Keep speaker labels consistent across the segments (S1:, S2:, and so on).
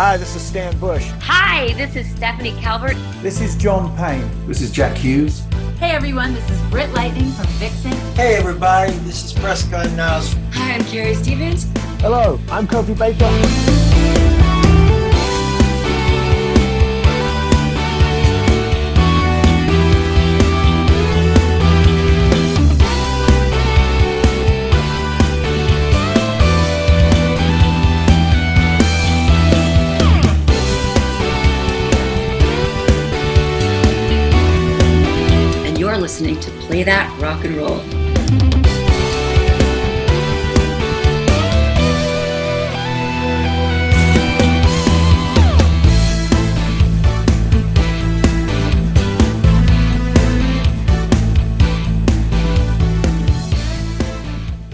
S1: Hi, this is Stan Bush.
S2: Hi, this is Stephanie Calvert.
S3: This is John Payne.
S4: This is Jack Hughes.
S5: Hey everyone, this is Britt Lightning from Vixen.
S6: Hey everybody, this is Prescott Niles.
S7: Hi, I'm Carrie Stevens.
S1: Hello, I'm Kofi Baker.
S7: You're listening to Play That Rock and Roll.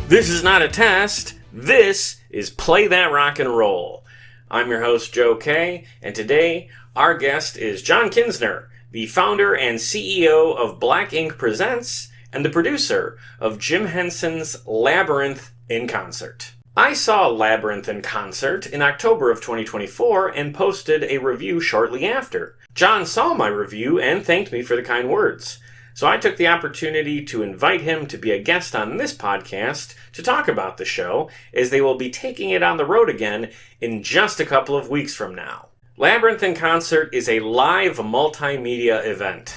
S8: This is not a test. This is Play That Rock and Roll. I'm your host, Joe Kay, and today our guest is John Kinsner, the founder and CEO of Black Ink Presents and the producer of Jim Henson's Labyrinth In Concert. I saw Labyrinth In Concert in October of 2024 and posted a review shortly after. John saw my review and thanked me for the kind words. So I took the opportunity to invite him to be a guest on this podcast to talk about the show, as they will be taking it on the road again in just a couple of weeks from now. Labyrinth In Concert is a live multimedia event.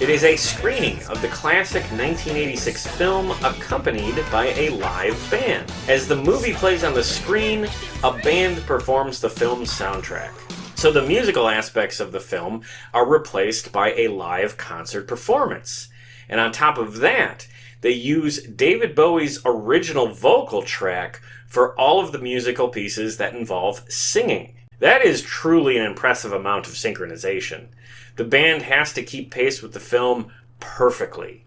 S8: It is a screening of the classic 1986 film accompanied by a live band. As the movie plays on the screen, a band performs the film's soundtrack. So the musical aspects of the film are replaced by a live concert performance. And on top of that, they use David Bowie's original vocal track for all of the musical pieces that involve singing. That is truly an impressive amount of synchronization. The band has to keep pace with the film perfectly.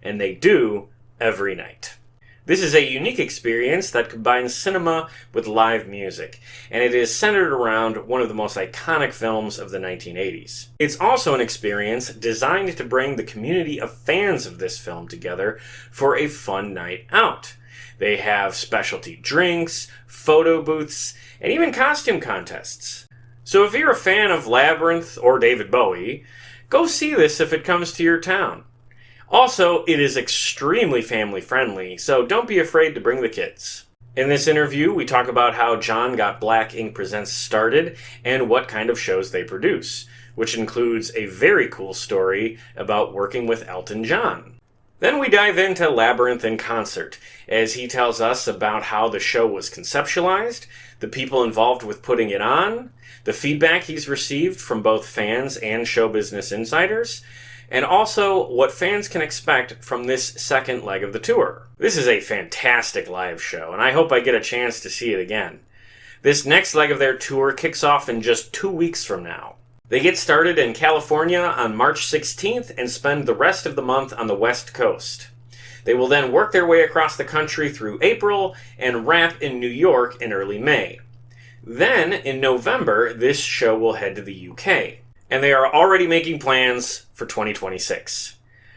S8: And they do every night. This is a unique experience that combines cinema with live music, and it is centered around one of the most iconic films of the 1980s. It's also an experience designed to bring the community of fans of this film together for a fun night out. They have specialty drinks, photo booths, and even costume contests. So if you're a fan of Labyrinth or David Bowie, go see this if it comes to your town. Also, it is extremely family-friendly, so don't be afraid to bring the kids. In this interview, we talk about how John got Black Ink Presents started and what kind of shows they produce, which includes a very cool story about working with Elton John. Then we dive into Labyrinth In Concert, as he tells us about how the show was conceptualized, the people involved with putting it on, the feedback he's received from both fans and show business insiders, and also what fans can expect from this second leg of the tour. This is a fantastic live show, and I hope I get a chance to see it again. This next leg of their tour kicks off in just 2 weeks from now. They get started in California on March 16th and spend the rest of the month on the West Coast. They will then work their way across the country through April and wrap in New York in early May. Then, in November, this show will head to the UK. And they are already making plans for 2026.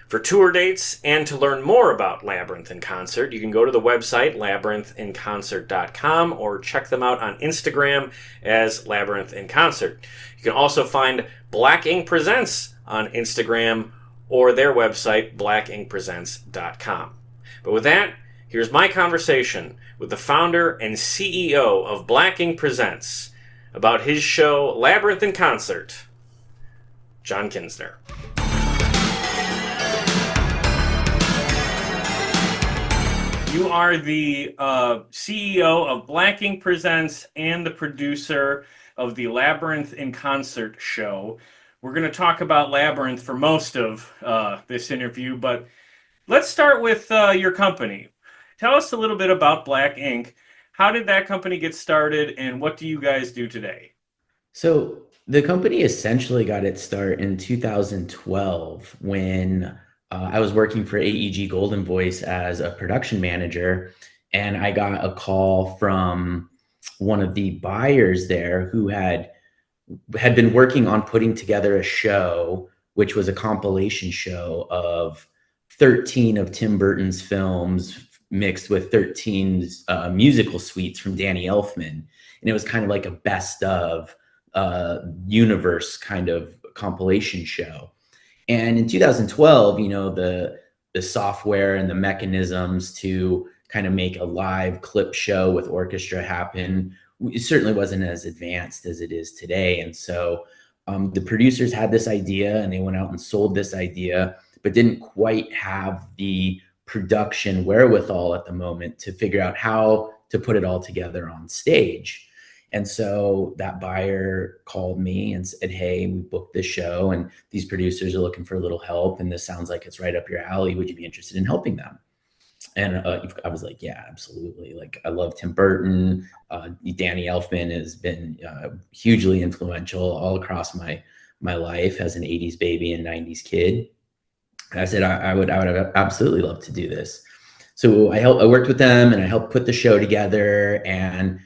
S8: For tour dates and to learn more about Labyrinth In Concert, you can go to the website labyrinthinconcert.com or check them out on Instagram as Labyrinth In Concert. You can also find Black Ink Presents on Instagram or their website blackinkpresents.com. But with that, here's my conversation with the founder and CEO of Black Ink Presents about his show Labyrinth In Concert, John Kinsner. You are the CEO of Black Ink Presents and the producer of the Labyrinth In Concert show. We're going to talk about Labyrinth for most of this interview, but let's start with your company. Tell us a little bit about Black Ink. How did that company get started, and what do you guys do today?
S9: So the company essentially got its start in 2012 when I was working for AEG Golden Voice as a production manager, and I got a call from one of the buyers there who had been working on putting together a show, which was a compilation show of 13 of Tim Burton's films mixed with 13 musical suites from Danny Elfman. And it was kind of like a best of universe kind of compilation show. And in 2012, the software and the mechanisms to kind of make a live clip show with orchestra happen, it certainly wasn't as advanced as it is today. And so the producers had this idea and they went out and sold this idea, but didn't quite have the production wherewithal at the moment to figure out how to put it all together on stage. And so that buyer called me and said, hey, we booked this show and these producers are looking for a little help. And this sounds like it's right up your alley. Would you be interested in helping them? And I was like, yeah, absolutely. Like, I love Tim Burton. Danny Elfman has been hugely influential all across my life as an 80s baby and 90s kid. And I said, I would absolutely love to do this. So I worked with them and I helped put the show together, and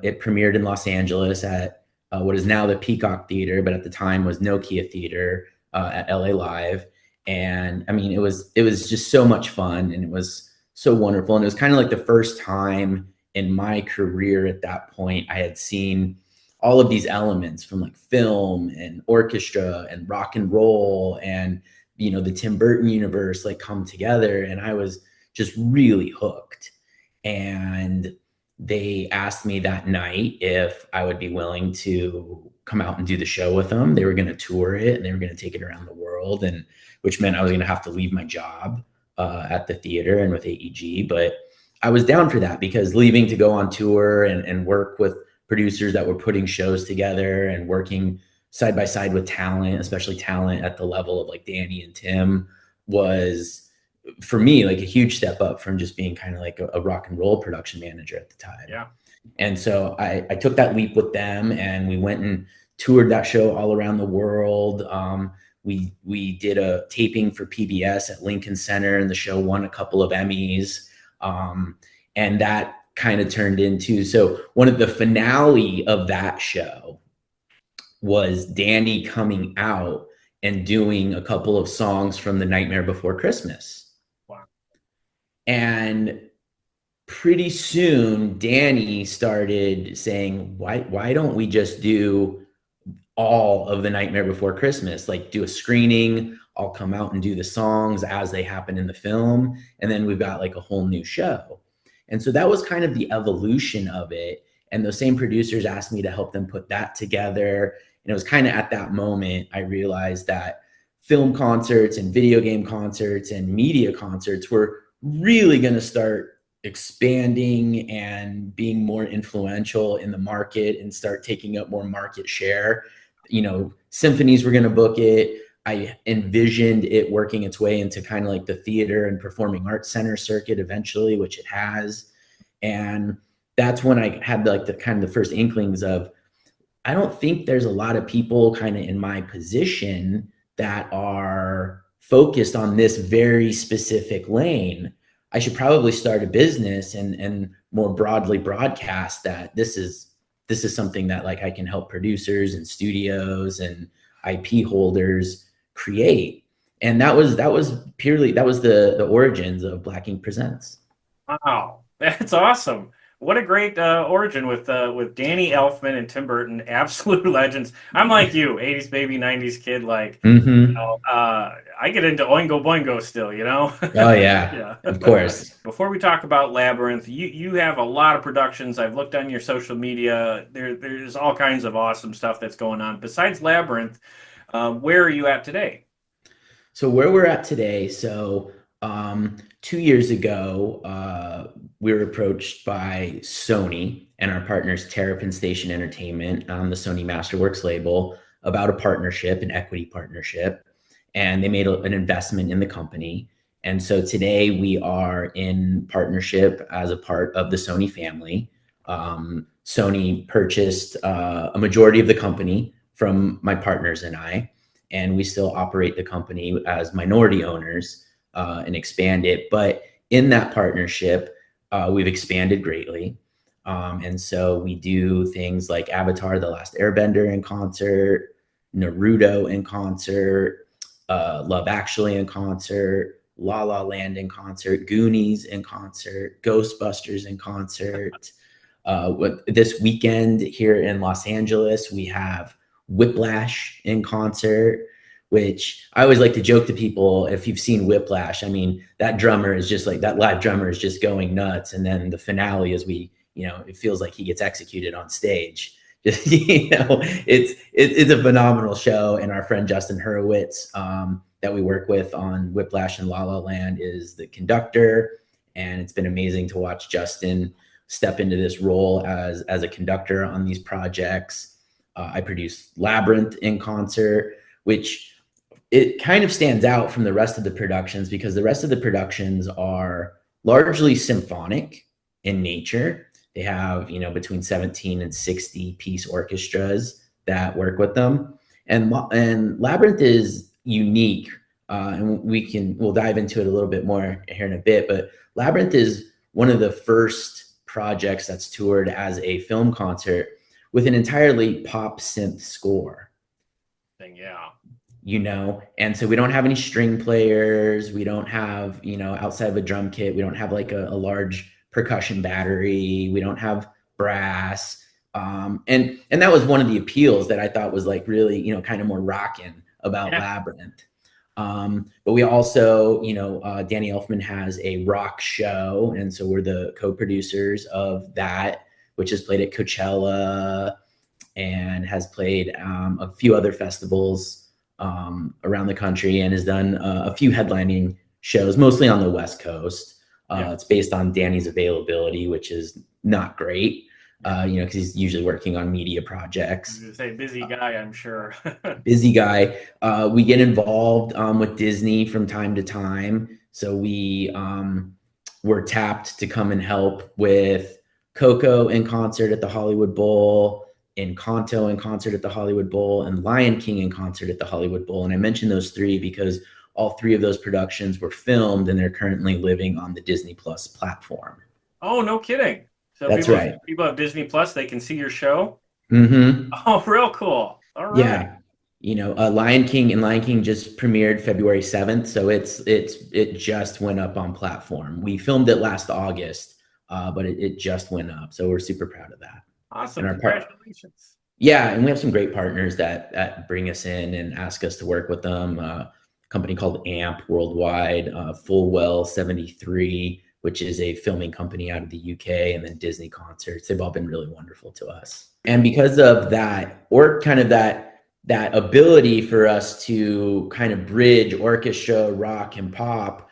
S9: it premiered in Los Angeles at what is now the Peacock Theater, but at the time was Nokia Theater at LA Live. And I mean, it was just so much fun and it was so wonderful. And it was kind of like the first time in my career at that point I had seen all of these elements from like film and orchestra and rock and roll and, the Tim Burton universe like come together. And I was just really hooked. And they asked me that night if I would be willing to come out and do the show with them. They were going to tour it and they were going to take it around the world, and which meant I was going to have to leave my job at the theater and with AEG. But I was down for that because leaving to go on tour and work with producers that were putting shows together and working side by side with talent, especially talent at the level of like Danny and Tim, was for me like a huge step up from just being kind of like a rock and roll production manager at the time.
S8: Yeah.
S9: And so I took that leap with them and we went and toured that show all around the world. We did a taping for PBS at Lincoln Center and the show won a couple of Emmys. And that kind of turned into, so one of the finale of that show was Danny coming out and doing a couple of songs from The Nightmare Before Christmas.
S8: Wow.
S9: And pretty soon Danny started saying, why don't we just do all of The Nightmare Before Christmas, like do a screening, I'll come out and do the songs as they happen in the film, and then we've got like a whole new show. And so that was kind of the evolution of it. And those same producers asked me to help them put that together. And it was kind of at that moment I realized that film concerts and video game concerts and media concerts were really going to start expanding and being more influential in the market and start taking up more market share. Symphonies were going to book it. I envisioned it working its way into kind of like the theater and performing arts center circuit eventually, which it has. And that's when I had like the kind of the first inklings of, I don't think there's a lot of people kind of in my position that are focused on this very specific lane. I should probably start a business and more broadly broadcast that this is something that like I can help producers and studios and IP holders create. And that was the origins of Black Ink Presents.
S8: Wow, that's awesome. What a great origin with Danny Elfman and Tim Burton, absolute legends. I'm like you, 80s baby, 90s kid. Like, I get into Oingo Boingo still,
S9: Oh yeah, yeah. Of course.
S8: Before we talk about Labyrinth, you have a lot of productions. I've looked on your social media. There's all kinds of awesome stuff that's going on. Besides Labyrinth, where are you at today?
S9: So where we're at today, 2 years ago, we were approached by Sony and our partners Terrapin Station Entertainment on the Sony Masterworks label about a partnership, an equity partnership, and they made an investment in the company. And so today we are in partnership as a part of the Sony family. Sony purchased a majority of the company from my partners and I, and we still operate the company as minority owners and expand it. But in that partnership, we've expanded greatly. And so we do things like Avatar: The Last Airbender in concert, Naruto in concert, Love Actually in concert, La La Land in concert, Goonies in concert, Ghostbusters in concert. This weekend here in Los Angeles, we have Whiplash in concert, which I always like to joke to people, if you've seen Whiplash, I mean, that live drummer is just going nuts. And then the finale is it feels like he gets executed on stage. Just, it's a phenomenal show. And our friend Justin Hurwitz, that we work with on Whiplash and La La Land, is the conductor. And it's been amazing to watch Justin step into this role as a conductor on these projects. I produced Labyrinth in concert, which it kind of stands out from the rest of the productions because the rest of the productions are largely symphonic in nature. They have, between 17 and 60 piece orchestras that work with them. And Labyrinth is unique. And we'll dive into it a little bit more here in a bit, but Labyrinth is one of the first projects that's toured as a film concert with an entirely pop synth score.
S8: Yeah.
S9: And so we don't have any string players. We don't have, outside of a drum kit, we don't have like a large percussion battery. We don't have brass. And that was one of the appeals that I thought was like really, kind of more rockin' about Labyrinth. But we also, Danny Elfman has a rock show. And so we're the co-producers of that, which has played at Coachella and has played a few other festivals around the country, and has done a few headlining shows, mostly on the West Coast. It's based on Danny's availability, which is not great, because he's usually working on media projects.
S8: I was gonna say busy guy, I'm sure.
S9: Busy guy. We get involved with Disney from time to time. So we were tapped to come and help with Coco in concert at the Hollywood Bowl, Encanto in concert at the Hollywood Bowl, and Lion King in concert at the Hollywood Bowl. And I mentioned those three because all three of those productions were filmed and they're currently living on the Disney Plus platform.
S8: Oh, no kidding. So
S9: that's right.
S8: People have Disney Plus, they can see your show?
S9: Mm-hmm.
S8: Oh, real cool. All right.
S9: Yeah. Lion King just premiered February 7th. So it just went up on platform. We filmed it last August, but it just went up. So we're super proud of that.
S8: Awesome. Congratulations.
S9: Yeah. And we have some great partners that bring us in and ask us to work with them. A company called AMP Worldwide, Fullwell 73, which is a filming company out of the UK, and then Disney Concerts. They've all been really wonderful to us. And because of that, or kind of that ability for us to kind of bridge orchestra, rock, and pop,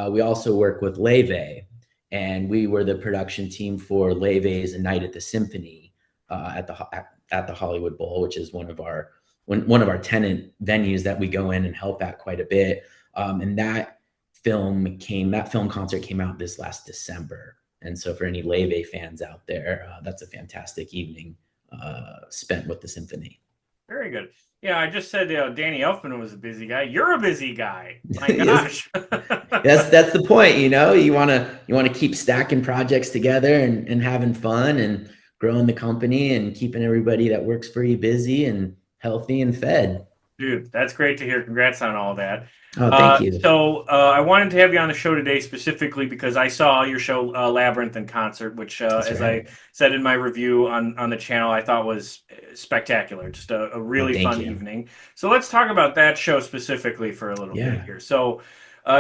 S9: we also work with Leve. And we were the production team for Leve's A Night at the Symphony at the Hollywood Bowl, which is one of our tenant venues that we go in and help at quite a bit. And that film concert came out this last December. And so for any Leve fans out there, that's a fantastic evening spent with the symphony.
S8: Very good. Yeah, I just said Danny Elfman was a busy guy. You're a busy guy. My gosh.
S9: That's the point. You want to keep stacking projects together and having fun and growing the company and keeping everybody that works for you busy and healthy and fed.
S8: Dude, that's great to hear. Congrats on all that.
S9: Oh, thank you.
S8: So I wanted to have you on the show today specifically because I saw your show Labyrinth in Concert, which, as I said in my review on the channel, I thought was spectacular. Just a really fun evening. So let's talk about that show specifically for a little bit here. So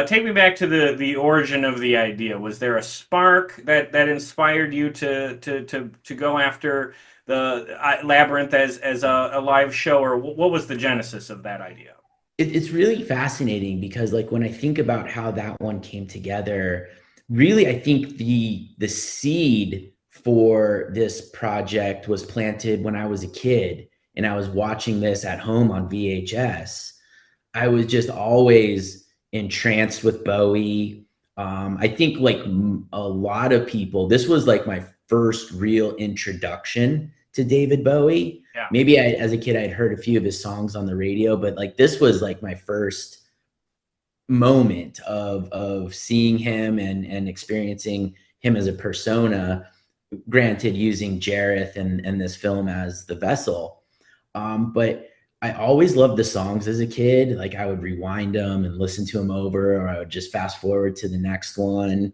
S8: take me back to the origin of the idea. Was there a spark that inspired you to go after the Labyrinth as a live show, or what was the genesis of that idea?
S9: It's really fascinating because, like, when I think about how that one came together, really, I think the seed for this project was planted when I was a kid and I was watching this at home on VHS. I was just always entranced with Bowie. I think, like a lot of people, this was like my first real introduction to David Bowie.
S8: Yeah.
S9: Maybe as a kid, I'd heard a few of his songs on the radio, but like this was like my first moment of seeing him and experiencing him as a persona, granted using Jareth and this film as the vessel. But I always loved the songs as a kid. Like I would rewind them and listen to them over, or I would just fast forward to the next one.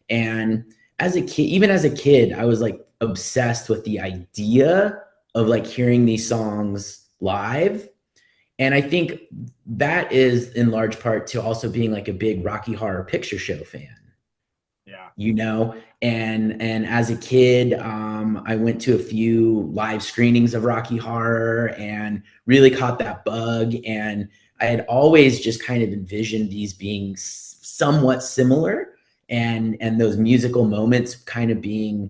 S9: And as a kid, even as a kid, I was like obsessed with the idea of like hearing these songs live. And I think that is in large part to also being like a big Rocky Horror Picture Show fan.
S3: Yeah.
S9: You know, and as a kid, I went to a few live screenings of Rocky Horror and really caught that bug. And I had always just kind of envisioned these being somewhat similar, and those musical moments kind of being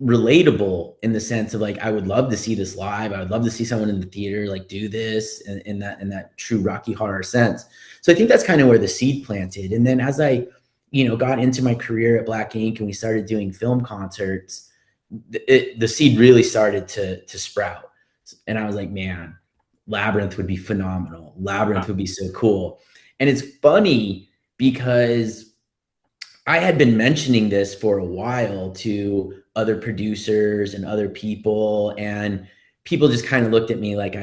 S9: relatable in the sense of like I would love to see this live. I would love to see someone in the theater like do this in that true Rocky Horror sense. So I think that's kind of where the seed planted. And then as I got into my career at Black Ink and we started doing film concerts, the seed really started to sprout. And I was like, man, Labyrinth would be phenomenal. Labyrinth would be so cool. And it's funny because I had been mentioning this for a while to other producers and other people, and people just kind of looked at me like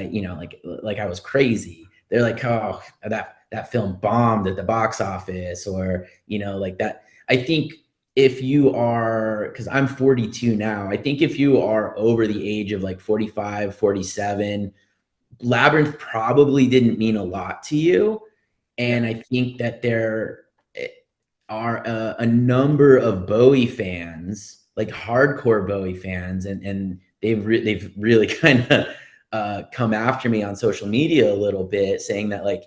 S9: like I was crazy. They're like, oh, that film bombed at the box office, or like that. I think if you are, because I'm 42 now, I think if you are over the age of like 45, 47, Labyrinth probably didn't mean a lot to you. And I think that there are a number of Bowie fans, like hardcore Bowie fans, and they've really kind of come after me on social media a little bit, saying that like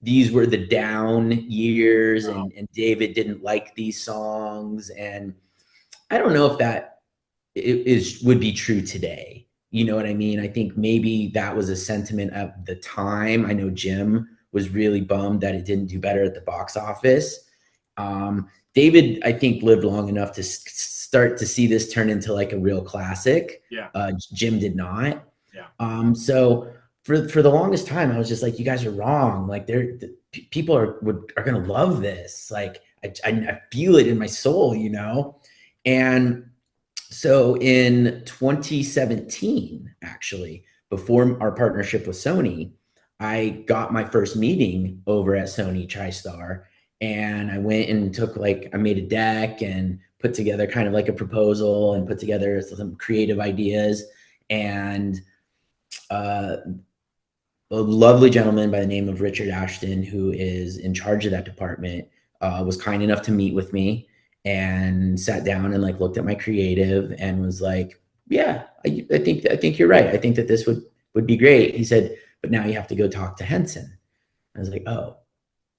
S9: these were the down years, and David didn't like these songs. And I don't know if that would be true today. You know what I mean? I think maybe that was a sentiment at the time. I know Jim was really bummed that it didn't do better at the box office. David, I think, lived long enough to start to see this turn into like a real classic.
S3: Yeah.
S9: Jim did not.
S3: Yeah.
S9: So for the longest time, I was just like, you guys are wrong. Like people are going to love this. Like I feel it in my soul, And so in 2017, actually, before our partnership with Sony, I got my first meeting over at Sony TriStar, and I went and I made a deck and put together kind of like a proposal and put together some creative ideas. And a lovely gentleman by the name of Richard Ashton, who is in charge of that department, was kind enough to meet with me and sat down and like looked at my creative and was like, yeah, I think you're right. I think that this would be great. He said, but now you have to go talk to Henson. I was like, oh,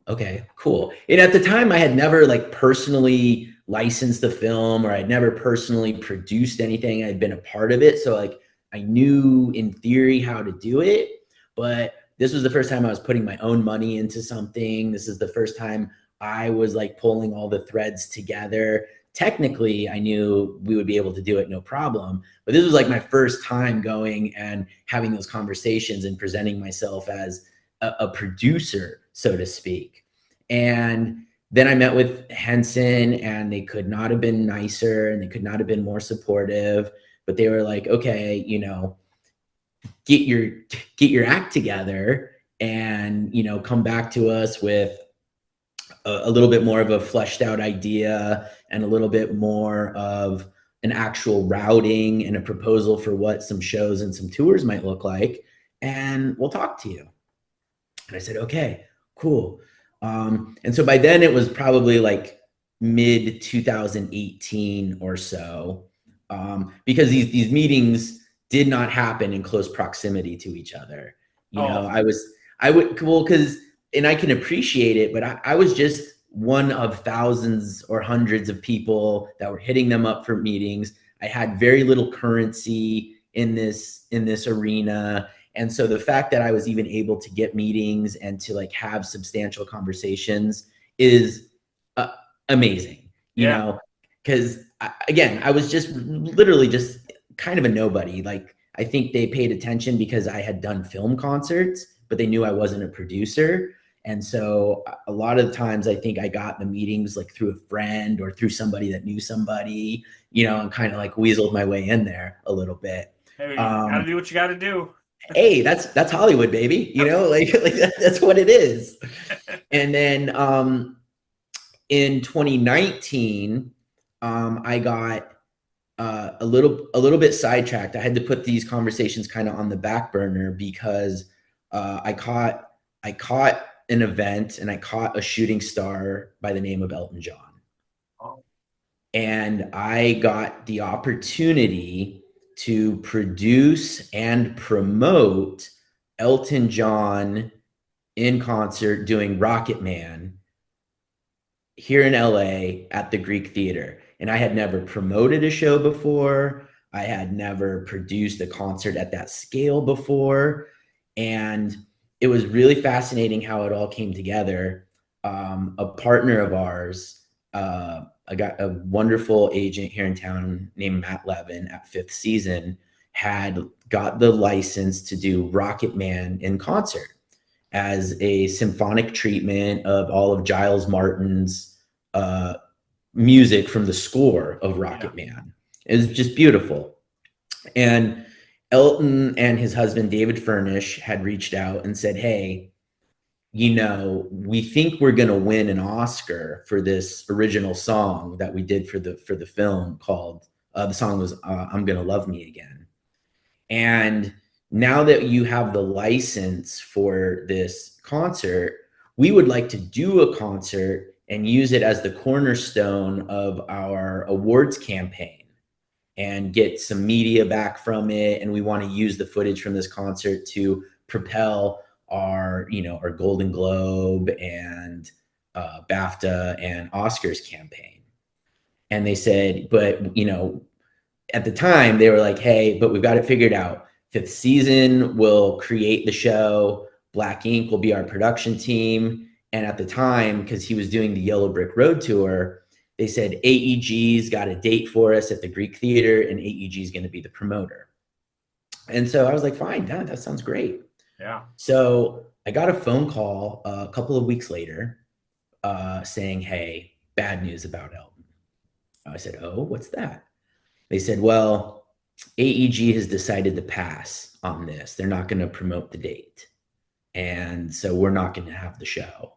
S9: okay, cool. And at the time I had never like personally licensed the film, or I'd never personally produced anything. I'd been a part of it. So like I knew in theory how to do it, but this was the first time I was putting my own money into something. This is the first time I was like pulling all the threads together. Technically, I knew we would be able to do it, no problem. But this was like my first time going and having those conversations and presenting myself as a producer, so to speak. And then I met with Henson, and they could not have been nicer, and they could not have been more supportive. But they were like, okay, get your act together and, come back to us with a little bit more of a fleshed out idea and a little bit more of an actual routing and a proposal for what some shows and some tours might look like. And we'll talk to you. And I said, okay, cool. And so by then it was probably like mid 2018 or so, because these meetings did not happen in close proximity to each other. And I can appreciate it, but I was just one of thousands or hundreds of people that were hitting them up for meetings. I had very little currency in this arena. And so the fact that I was even able to get meetings and to like have substantial conversations is amazing, because again, I was just literally just kind of a nobody. Like, I think they paid attention because I had done film concerts, but they knew I wasn't a producer. And so a lot of the times I think I got the meetings like through a friend or through somebody that knew somebody, and kind of like weaseled my way in there a little bit.
S3: Hey, you gotta do what you gotta do.
S9: hey, that's Hollywood, baby. Like that's what it is. And then in 2019, I got a little bit sidetracked. I had to put these conversations kind of on the back burner because I caught an event and I caught a shooting star by the name of Elton John.
S3: Oh.
S9: And I got the opportunity to produce and promote Elton John in concert doing Rocket Man here in LA at the Greek Theater. And I had never promoted a show before. I had never produced a concert at that scale before. And it was really fascinating how it all came together. A partner of ours, I got a wonderful agent here in town named Matt Levin at Fifth Season, had got the license to do Rocket Man in concert as a symphonic treatment of all of Giles Martin's music from the score of Rocket Man. It was just beautiful. And Elton and his husband, David Furnish, had reached out and said, hey, we think we're going to win an Oscar for this original song that we did for the film called, the song was I'm Gonna Love Me Again. And now that you have the license for this concert, we would like to do a concert and use it as the cornerstone of our awards campaign and get some media back from it. And we want to use the footage from this concert to propel our Golden Globe and BAFTA and Oscars campaign. And they said, but, at the time they were like, hey, but we've got it figured out. Fifth Season will create the show. Black Ink will be our production team. And at the time, because he was doing the Yellow Brick Road tour, they said AEG's got a date for us at the Greek Theater and AEG is going to be the promoter. And so I was like, fine, Dad, that sounds great.
S3: Yeah.
S9: So I got a phone call a couple of weeks later saying, hey, bad news about Elton. I said, oh, what's that? They said, well, AEG has decided to pass on this. They're not going to promote the date. And so we're not going to have the show.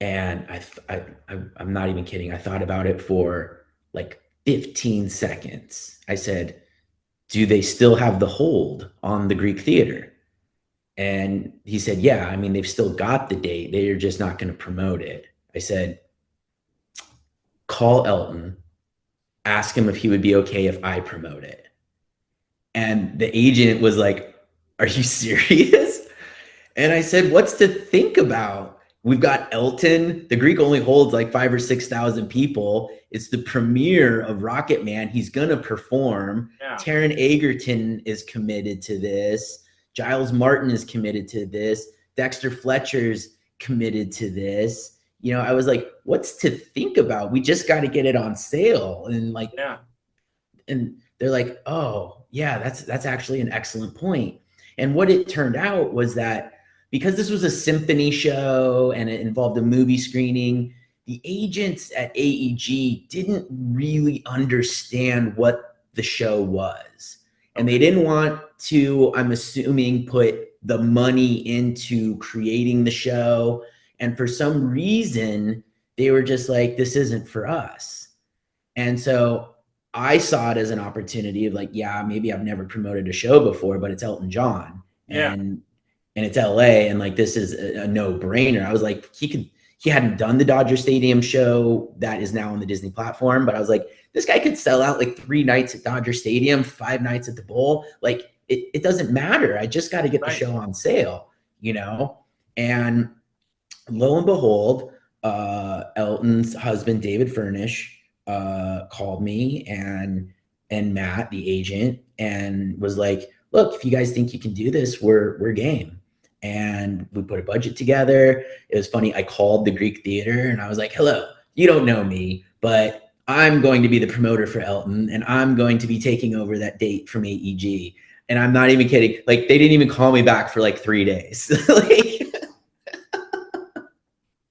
S9: And I'm not even kidding. I thought about it for like 15 seconds. I said, do they still have the hold on the Greek Theater? And he said, yeah, I mean, they've still got the date. They're just not going to promote it. I said, call Elton, ask him if he would be okay if I promote it. And the agent was like, are you serious? And I said, what's to think about? We've got Elton. The Greek only holds like 5,000 or 6,000 people. It's the premiere of Rocket Man. He's going to perform.
S3: Yeah.
S9: Taron Egerton is committed to this. Giles Martin is committed to this. Dexter Fletcher's committed to this. I was like, what's to think about? We just got to get it on sale. And and they're like, oh yeah, that's actually an excellent point. And what it turned out was that because this was a symphony show and it involved a movie screening, the agents at AEG didn't really understand what the show was. And they didn't want to, I'm assuming, put the money into creating the show. And for some reason, they were just like, this isn't for us. And so I saw it as an opportunity of like, yeah, maybe I've never promoted a show before, but it's Elton John.
S3: Yeah.
S9: And it's LA, and like this is a no-brainer. I was like, he hadn't done the Dodger Stadium show that is now on the Disney platform, but I was like, this guy could sell out like 3 nights at Dodger Stadium, 5 nights at the Bowl. Like it doesn't matter. I just got to get the show on sale, And lo and behold, Elton's husband, David Furnish, called me and Matt, the agent, and was like, look, if you guys think you can do this, we're game. And we put a budget together. It was funny. I called the Greek Theater and I was like, hello, you don't know me, but I'm going to be the promoter for Elton and I'm going to be taking over that date from AEG. And I'm not even kidding. Like they didn't even call me back for like 3 days.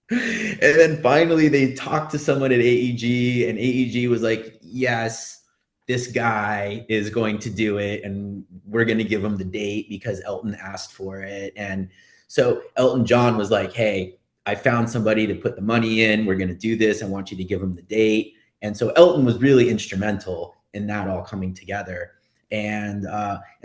S9: And then finally they talked to someone at AEG and AEG was like, yes, this guy is going to do it, and we're going to give him the date because Elton asked for it. And so Elton John was like, hey, I found somebody to put the money in. We're going to do this. I want you to give him the date. And so Elton was really instrumental in that all coming together. And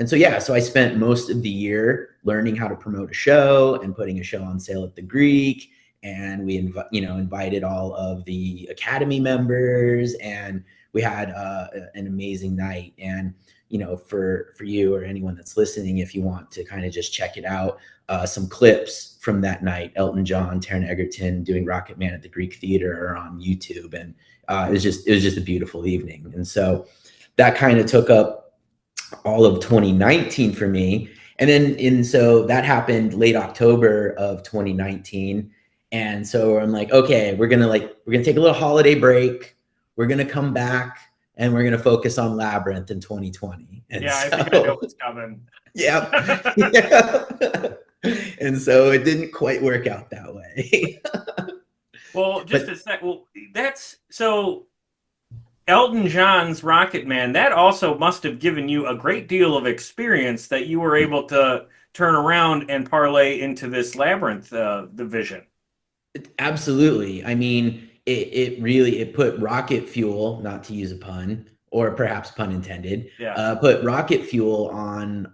S9: so, yeah, so I spent most of the year learning how to promote a show and putting a show on sale at the Greek. And we invited all of the Academy members, and we had an amazing night. And, for you or anyone that's listening, if you want to kind of just check it out, some clips from that night, Elton John, Taron Egerton doing Rocket Man at the Greek Theater are on YouTube. And it was just a beautiful evening. And so that kind of took up all of 2019 for me. And so that happened late October of 2019. And so I'm like, okay, we're gonna take a little holiday break. We're gonna come back and we're gonna focus on Labyrinth in 2020. And
S3: I think I know what's coming.
S9: Yeah. Yeah. And so it didn't quite work out that way.
S3: Well, just a sec. Well, that's so Elton John's Rocket Man, that also must have given you a great deal of experience that you were able to turn around and parlay into this Labyrinth division.
S9: Absolutely. I mean, it really put rocket fuel, not to use a pun, or perhaps pun intended, put rocket fuel on,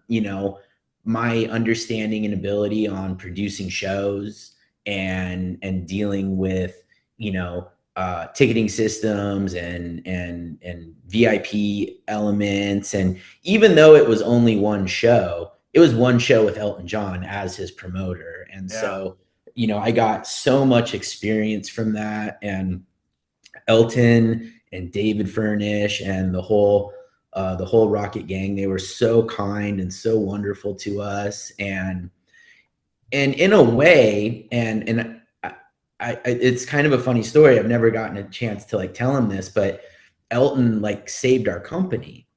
S9: my understanding and ability on producing shows and dealing with, ticketing systems and VIP elements. And even though it was only one show, it was one show with Elton John as his promoter. And so, I got so much experience from that. And Elton and David Furnish and the whole Rocket gang, they were so kind and so wonderful to us. And in a way, and I it's kind of a funny story. I've never gotten a chance to tell him this, but Elton saved our company,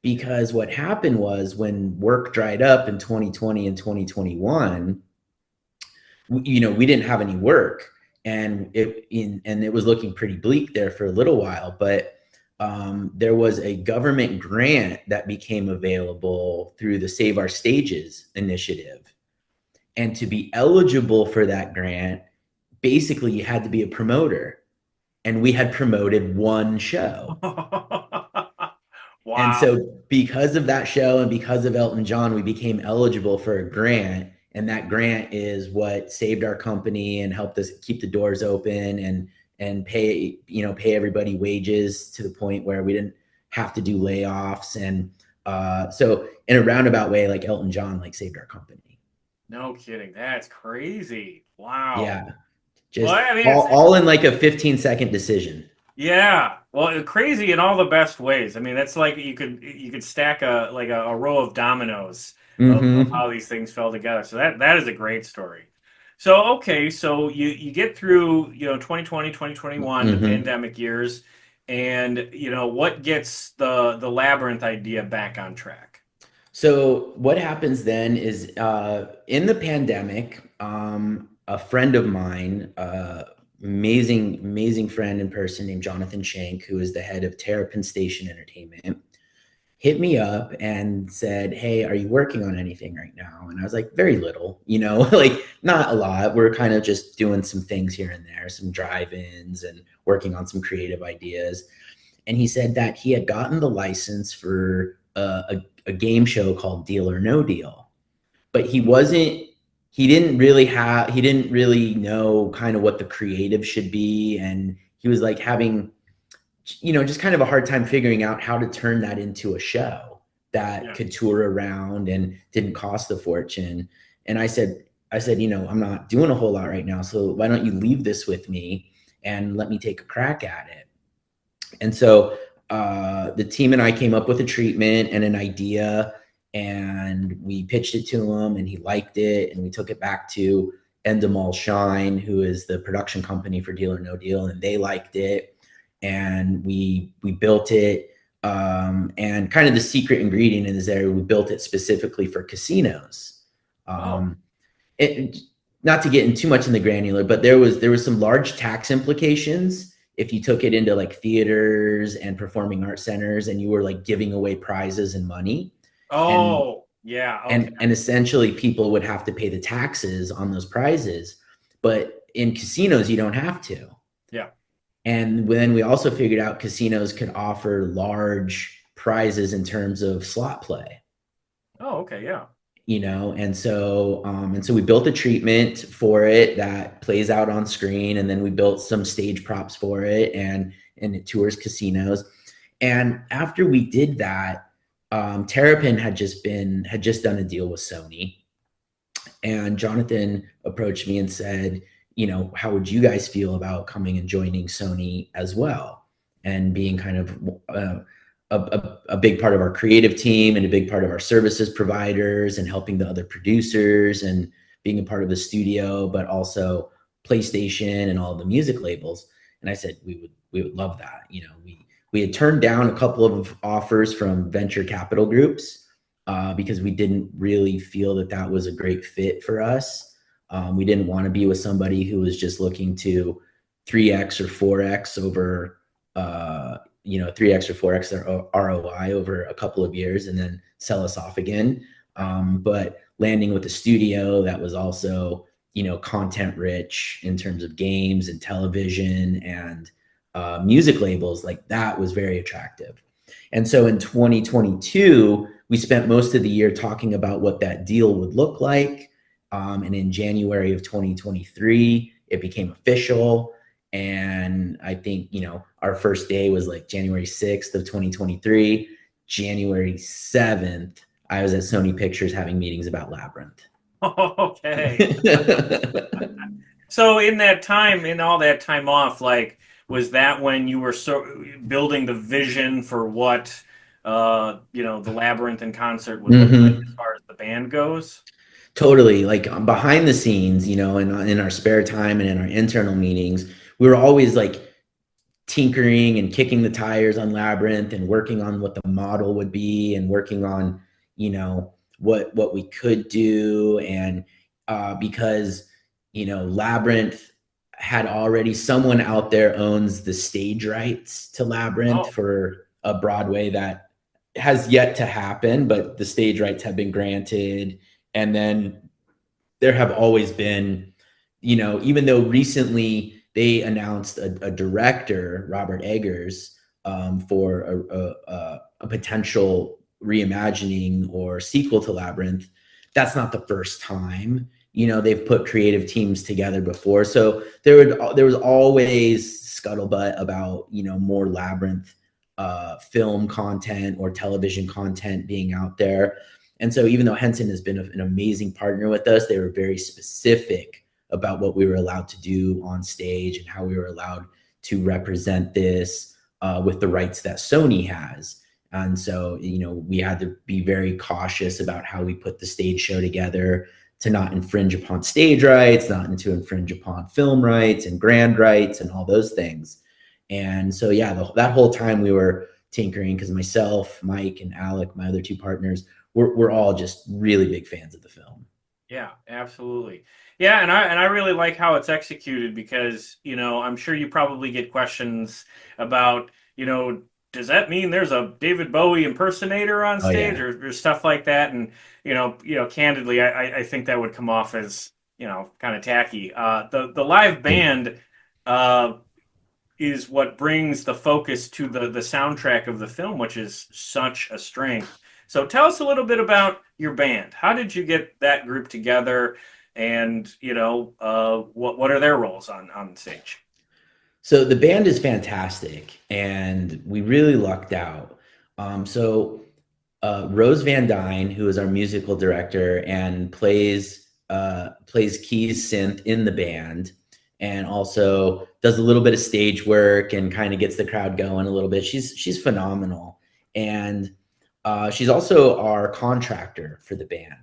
S9: because what happened was when work dried up in 2020 and 2021, we didn't have any work, and it was looking pretty bleak there for a little while. But there was a government grant that became available through the Save Our Stages initiative, and to be eligible for that grant, basically you had to be a promoter, and we had promoted one show.
S3: Wow.
S9: And so because of that show and because of Elton John, we became eligible for a grant, and that grant is what saved our company and helped us keep the doors open and pay everybody wages to the point where we didn't have to do layoffs. And so in a roundabout way, Elton John saved our company.
S3: No kidding. That's crazy. Wow.
S9: Yeah. Just all in a 15-second decision.
S3: Yeah. Well, crazy in all the best ways. I mean, that's you could stack a row of dominoes of how these things fell together. So that is a great story. So, okay. So you get through, 2020, 2021, the pandemic years, and, what gets the Labyrinth idea back on track?
S9: So what happens then is in the pandemic, a friend of mine, amazing friend in person named Jonathan Shank, who is the head of Terrapin Station Entertainment, hit me up and said, hey, are you working on anything right now? And I was like, very little, not a lot. We're kind of just doing some things here and there, some drive-ins and working on some creative ideas. And he said that he had gotten the license for a game show called Deal or No Deal, but he didn't really know kind of what the creative should be. And he was having, just kind of a hard time figuring out how to turn that into a show that could tour around and didn't cost a fortune. And I said, I'm not doing a whole lot right now, so why don't you leave this with me and let me take a crack at it? And so the team and I came up with a treatment and an idea, and we pitched it to him, and he liked it, and we took it back to Endemol Shine, who is the production company for Deal or No Deal, and they liked it, and we built it. And kind of the secret ingredient in this area, we built it specifically for casinos. Not to get in too much in the granular, but there was some large tax implications if you took it into like theaters and performing arts centers and you were like giving away prizes and money.
S3: Oh, yeah. Okay.
S9: And essentially people would have to pay the taxes on those prizes. But in casinos, you don't have to.
S3: Yeah.
S9: And then we also figured out casinos could offer large prizes in terms of slot play.
S3: Oh, okay. Yeah.
S9: And so we built a treatment for it that plays out on screen, and then we built some stage props for it, and it tours casinos. And after we did that, Terrapin had just done a deal with Sony, and Jonathan approached me and said, how would you guys feel about coming and joining Sony as well, and being kind of a big part of our creative team and a big part of our services providers and helping the other producers and being a part of the studio, but also PlayStation and all the music labels. And I said, we would love that. We had turned down a couple of offers from venture capital groups because we didn't really feel that was a great fit for us. We didn't want to be with somebody who was just looking to 3x or 4x over 3x or 4x their ROI over a couple of years and then sell us off again. But landing with a studio that was also, content rich in terms of games and television and music labels, like that was very attractive. And so in 2022, we spent most of the year talking about what that deal would look like. And in January of 2023, it became official. And I think, our first day was like January 6th of 2023. January 7th, I was at Sony Pictures having meetings about Labyrinth.
S3: Okay. So in all that time off, like, was that when you were building the vision for what, the Labyrinth in Concert would look like as far as the band goes?
S9: Totally. Like behind the scenes, in our spare time and in our internal meetings, we were always like tinkering and kicking the tires on Labyrinth and working on what the model would be and working on, what we could do. And because, Labyrinth had already, someone out there owns the stage rights to Labyrinth for a Broadway that has yet to happen, but the stage rights have been granted. And then there have always been, even though recently they announced a director, Robert Eggers, for a potential reimagining or sequel to Labyrinth. That's not the first time. They've put creative teams together before. So there was always scuttlebutt about, more Labyrinth film content or television content being out there. And so even though Henson has been an amazing partner with us, they were very specific about what we were allowed to do on stage and how we were allowed to represent this with the rights that Sony has. And so, we had to be very cautious about how we put the stage show together to not infringe upon stage rights, not to infringe upon film rights and grand rights and all those things. And so, yeah, that whole time we were tinkering because myself, Mike, and Alec, my other two partners, we're all just really big fans of the film.
S3: Yeah, absolutely. Yeah, and I really like how it's executed because, I'm sure you probably get questions about, does that mean there's a David Bowie impersonator on stage or stuff like that? And, candidly, I think that would come off as, kind of tacky. The live band is what brings the focus to the soundtrack of the film, which is such a strength. So tell us a little bit about your band. How did you get that group together? And, what are their roles on stage?
S9: So the band is fantastic, and we really lucked out. Rose Van Dyne, who is our musical director and plays keys synth in the band, and also does a little bit of stage work and kind of gets the crowd going a little bit. She's phenomenal, and she's also our contractor for the band.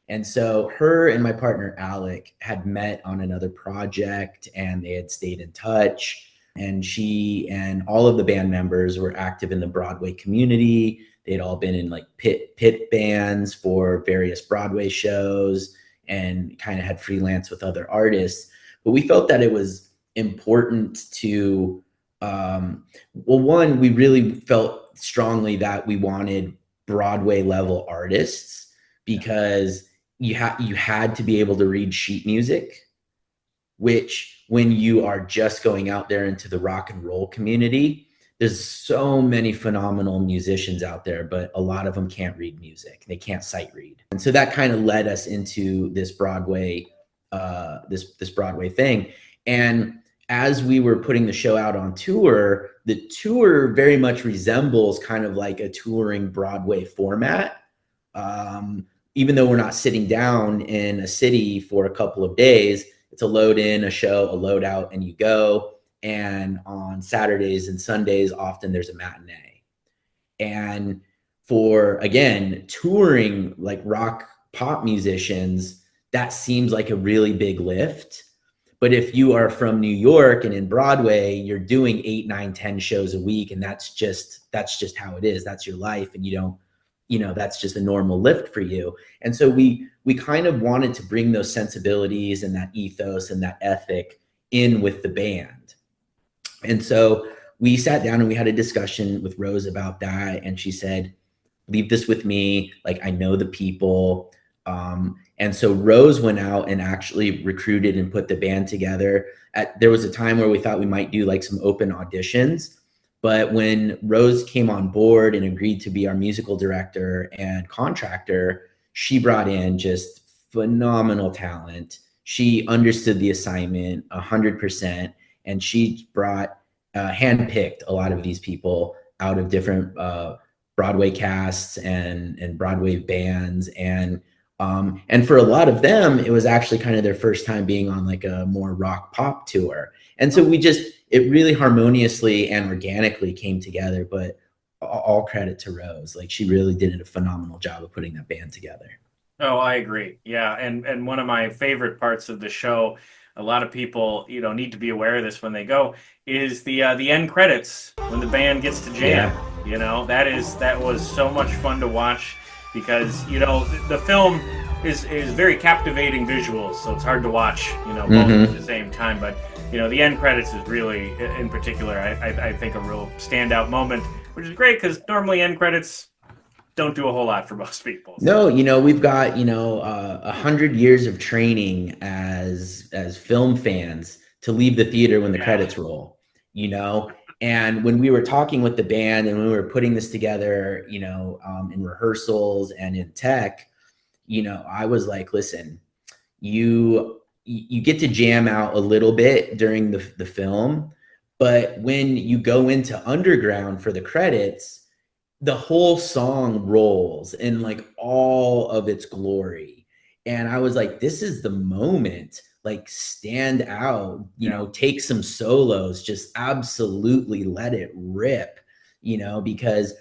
S9: And so her and my partner, Alec, had met on another project and they had stayed in touch. And she and all of the band members were active in the Broadway community. They'd all been in like pit bands for various Broadway shows and kind of had freelance with other artists. But we felt that it was important to Well, one, we really felt strongly that we wanted Broadway level artists because you had to be able to read sheet music, which when you are just going out there into the rock and roll community, there's so many phenomenal musicians out there, but a lot of them can't read music. They can't sight read. And so that kind of led us into this Broadway, this Broadway thing. And as we were putting the show out on tour, the tour very much resembles kind of like a touring Broadway format. Even though we're not sitting down in a city for a couple of days, it's a load in, a show, a load out, and you go. And on Saturdays and Sundays, often there's a matinee. And for, again, touring like rock pop musicians, that seems like a really big lift. But if you are from New York and in Broadway, you're doing 8, 9, 10 shows a week, and that's just how it is. That's your life, and you don't, that's just a normal lift for you. And so we kind of wanted to bring those sensibilities and that ethos and that ethic in with the band. And so we sat down and we had a discussion with Rose about that, and she said, "Leave this with me. Like, I know the people." And so Rose went out and actually recruited and put the band together. There was a time where we thought we might do like some open auditions, but when Rose came on board and agreed to be our musical director and contractor, she brought in just phenomenal talent. She understood the assignment 100%, and she brought handpicked a lot of these people out of different Broadway casts and Broadway bands. And for a lot of them, it was actually kind of their first time being on like a more rock pop tour. And so it really harmoniously and organically came together, but all credit to Rose. Like, she really did a phenomenal job of putting that band together.
S3: Oh, I agree. Yeah. And one of my favorite parts of the show, a lot of people, need to be aware of this when they go, is the end credits when the band gets to jam.
S9: Yeah.
S3: That was so much fun to watch. Because the film is very captivating visuals, so it's hard to watch both at the same time. But the end credits is really, in particular, I think a real standout moment, which is great because normally end credits don't do a whole lot for most people.
S9: No, we've got 100 years of training as film fans to leave the theater when the credits roll. And when we were talking with the band and when we were putting this together, in rehearsals and in tech, I was like, listen, you get to jam out a little bit during the film, but when you go into underground for the credits, the whole song rolls in like all of its glory. And I was like, this is the moment. Like, stand out, take some solos, just absolutely let it rip, because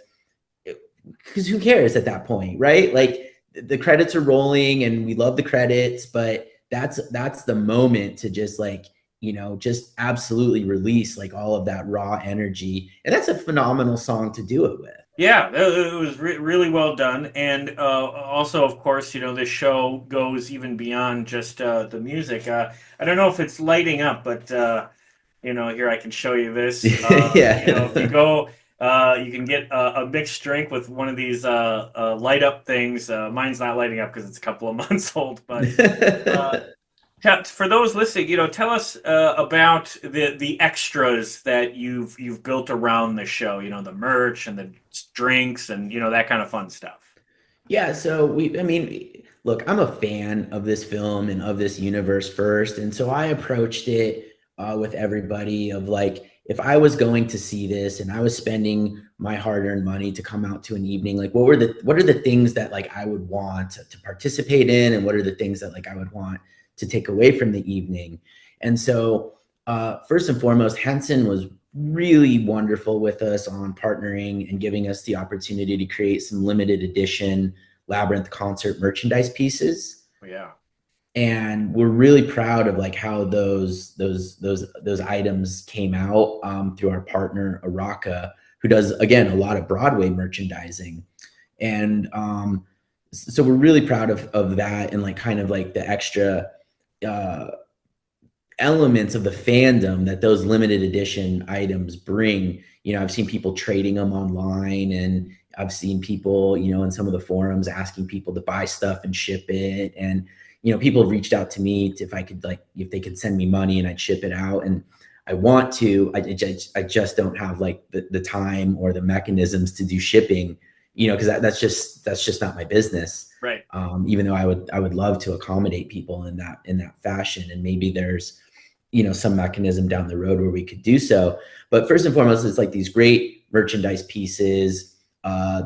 S9: who cares at that point, right? Like, the credits are rolling and we love the credits, but that's the moment to just like, just absolutely release like all of that raw energy. And that's a phenomenal song to do it with.
S3: Yeah, it was really well done. And also, of course, this show goes even beyond just the music. I don't know if it's lighting up, but, here I can show you this.
S9: Yeah.
S3: If you go, you can get a mixed drink with one of these light up things. Mine's not lighting up because it's a couple of months old. But for those listening, tell us about the extras that you've built around the show. The merch and the drinks and that kind of fun stuff.
S9: Yeah, so look, I'm a fan of this film and of this universe first, and so I approached it with everybody of like, if I was going to see this and I was spending my hard-earned money to come out to an evening, like what are the things that like I would want to participate in, and what are the things that like I would want to take away from the evening. And so first and foremost, Henson was really wonderful with us on partnering and giving us the opportunity to create some limited edition Labyrinth concert merchandise pieces.
S3: Yeah.
S9: And we're really proud of like how those items came out through our partner Araka, who does, again, a lot of Broadway merchandising. And so we're really proud of that, and like kind of like the extra elements of the fandom that those limited edition items bring. I've seen people trading them online, and I've seen people, in some of the forums asking people to buy stuff and ship it. And, people have reached out to me if they could send me money and I'd ship it out. And I want to, I just don't have like the time or the mechanisms to do shipping, because that's just not my business.
S3: Right.
S9: Even though I would love to accommodate people in that fashion, and maybe there's, some mechanism down the road where we could do so. But first and foremost, it's like these great merchandise pieces.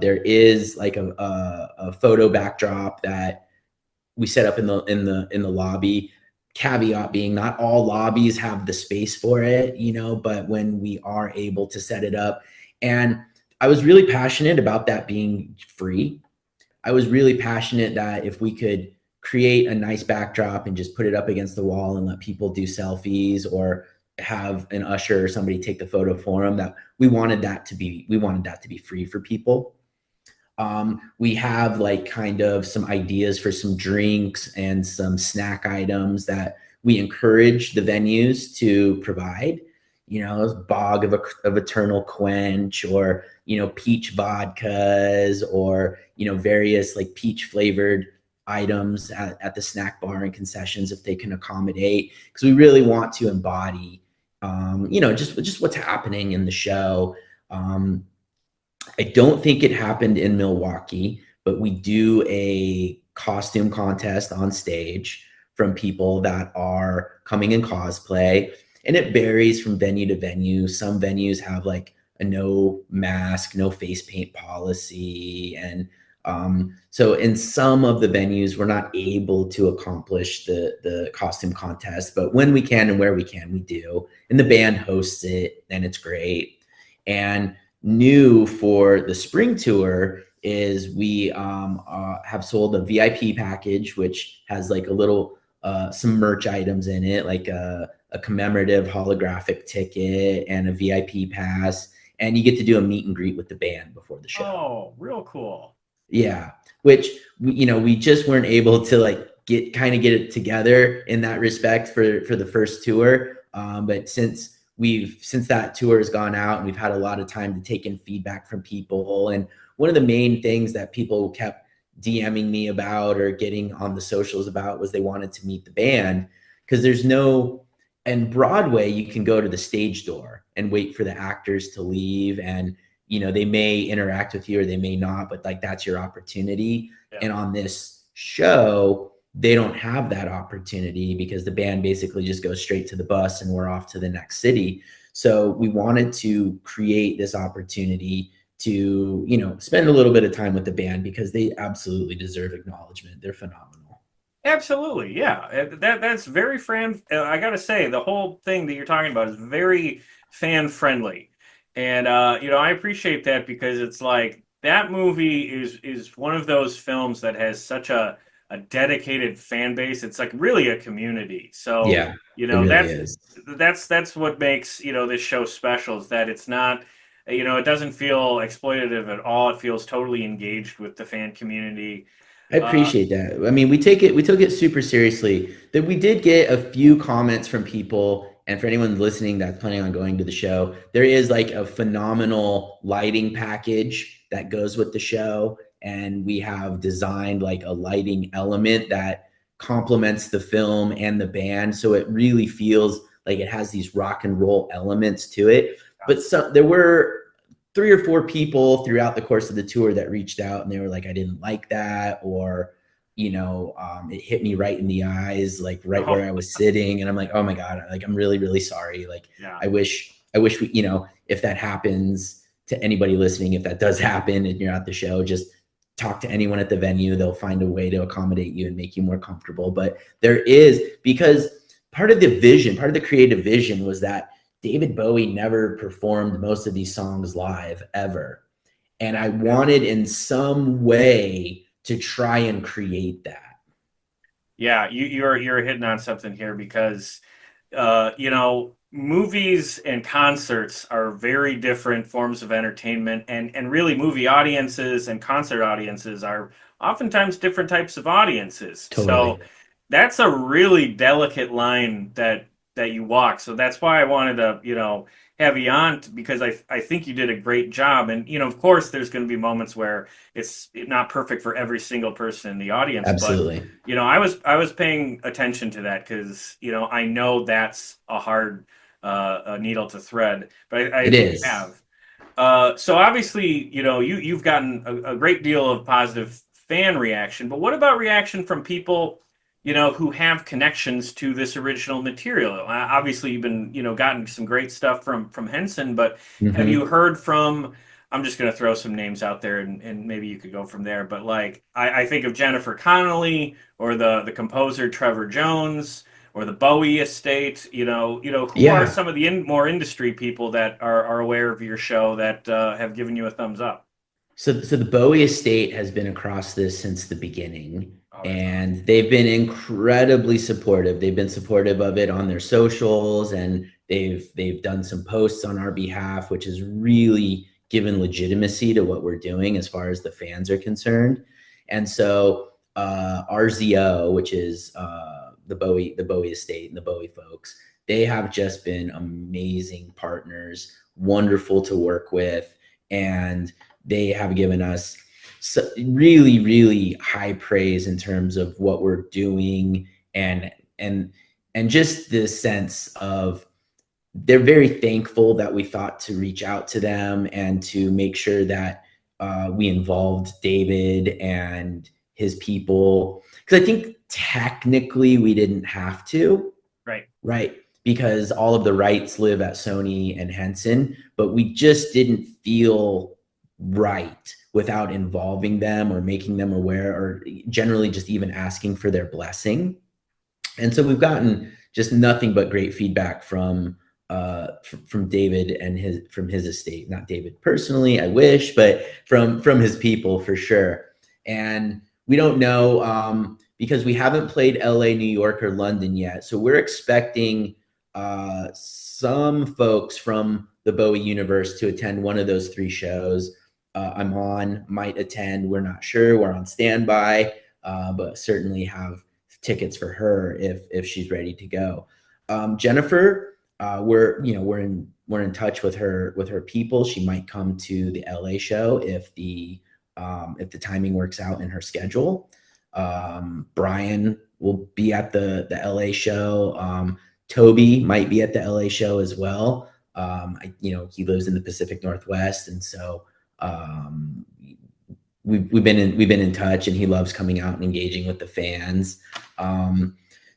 S9: There is like a photo backdrop that we set up in the lobby. Caveat being, not all lobbies have the space for it, but when we are able to set it up, and I was really passionate about that being free. I was really passionate that if we could create a nice backdrop and just put it up against the wall and let people do selfies, or have an usher or somebody take the photo for them, that we wanted that to be free for people. We have like kind of some ideas for some drinks and some snack items that we encourage the venues to provide, bog of eternal quench, or, peach vodkas, or, various like peach flavored items at the snack bar and concessions, if they can accommodate, because we really want to embody, just what's happening in the show. I don't think it happened in Milwaukee, but we do a costume contest on stage from people that are coming in cosplay, and it varies from venue to venue. Some venues have like a no mask, no face paint policy, and so in some of the venues we're not able to accomplish the costume contest, but when we can and where we can, we do, and the band hosts it, and it's great. And new for the spring tour is we have sold a VIP package, which has like a little some merch items in it, like a commemorative holographic ticket and a VIP pass, and you get to do a meet and greet with the band before the show.
S3: Oh, real cool.
S9: Yeah, which we just weren't able to like get it together in that respect for the first tour, but since that tour has gone out and we've had a lot of time to take in feedback from people, and one of the main things that people kept DMing me about or getting on the socials about was they wanted to meet the band, because in Broadway you can go to the stage door and wait for the actors to leave, and they may interact with you or they may not, but like that's your opportunity. Yeah. And on this show, they don't have that opportunity because the band basically just goes straight to the bus and we're off to the next city. So we wanted to create this opportunity to, spend a little bit of time with the band, because they absolutely deserve acknowledgement. They're phenomenal.
S3: Absolutely. Yeah. That's very I got to say, the whole thing that you're talking about is very fan friendly. And, I appreciate that, because it's like that movie is one of those films that has such a dedicated fan base. It's like really a community. So,
S9: yeah,
S3: that's what makes, this show special, is that it's not, it doesn't feel exploitative at all. It feels totally engaged with the fan community.
S9: I appreciate that. I mean, we took it super seriously. That we did get a few comments from people, and for anyone listening that's planning on going to the show, there is like a phenomenal lighting package that goes with the show, and we have designed like a lighting element that complements the film and the band, so it really feels like it has these rock and roll elements to it. But there were 3 or 4 people throughout the course of the tour that reached out and they were like, I didn't like that, or it hit me right in the eyes, like right where I was sitting, and I'm like, oh my god, like I'm really, really sorry. Like, yeah. I wish we, if that happens to anybody listening, if that does happen and you're at the show, just talk to anyone at the venue. They'll find a way to accommodate you and make you more comfortable. But because part of the creative vision was that David Bowie never performed most of these songs live ever. And I wanted in some way to try and create that.
S3: Yeah, you're hitting on something here, because, movies and concerts are very different forms of entertainment, and really movie audiences and concert audiences are oftentimes different types of audiences. Totally. So that's a really delicate line that that you walk. So that's why I wanted to, have you on because I think you did a great job. And, of course, there's going to be moments where it's not perfect for every single person in the audience.
S9: Absolutely.
S3: But, I was paying attention to that because, I know that's a hard a needle to thread. But I
S9: It
S3: think you
S9: is.
S3: have. So obviously, you've gotten a great deal of positive fan reaction. But what about reaction from people, who have connections to this original material? Obviously, you've been, gotten some great stuff from Henson, but have
S9: Mhm.
S3: you heard from? I'm just going to throw some names out there, and maybe you could go from there. But like, I think of Jennifer Connelly or the composer Trevor Jones or the Bowie estate. Who are
S9: Yeah.
S3: some of the more industry people that are aware of your show that have given you a thumbs up?
S9: So the Bowie estate has been across this since the beginning,
S3: Oh, that's
S9: and they've been incredibly supportive. They've been supportive of it on their socials, and they've done some posts on our behalf, which has really given legitimacy to what we're doing as far as the fans are concerned. And so RZO, which is the Bowie estate and the Bowie folks, they have just been amazing partners, wonderful to work with, and they have given us really, really high praise in terms of what we're doing, and just the sense of they're very thankful that we thought to reach out to them and to make sure that we involved David and his people, because I think technically we didn't have to,
S3: right.
S9: right? Because all of the rights live at Sony and Henson, but we just didn't feel right without involving them or making them aware, or generally just even asking for their blessing. And so we've gotten just nothing but great feedback from David and his estate. Not David personally, I wish, but from his people for sure. And we don't know because we haven't played LA, New York, or London yet. So we're expecting some folks from the Bowie universe to attend one of those three shows. I'm on, might attend. We're not sure. We're on standby, but certainly have tickets for her if she's ready to go. Jennifer, we're in touch with her people. She might come to the LA show if the timing works out in her schedule. Brian will be at the LA show. Toby might be at the LA show as well. He lives in the Pacific Northwest, and so we've been in touch, and he loves coming out and engaging with the fans.